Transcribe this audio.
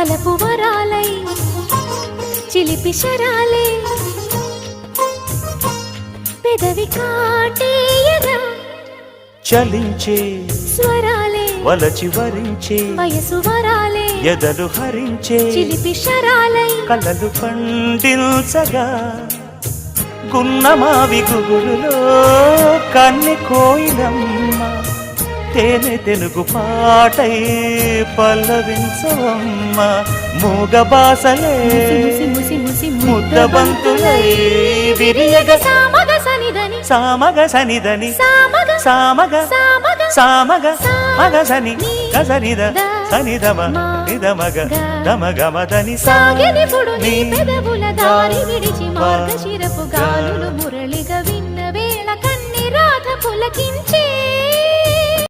వలపు వరాలై చిలిపి శరాలే పెదవి కాటేయగా చలించే స్వరాలే వలచి వరించే వయసు వరాలే ఎదలు హరించే చిలిపి శరాలై కలలు పండించగా గున్నమావి గుగురులో కన్నె కోయిలమ్మ తేనె తెలుగు పాటై పల్లవించవమ్మ మూగ బాసలే ముద్దబంతులై విరియగ సామగ సనిదని సామగ సనిదని సామగ సామగ సామగ సామగ మగ సని గసనిద సనిదమ నిదమగ దమగమదని సాగెనిపుడు నీ పెదవుల దారి విడిచి మార్గశిరపు గాలులు మురళిగా విన్న వేళ కన్ని రాధ పులకించే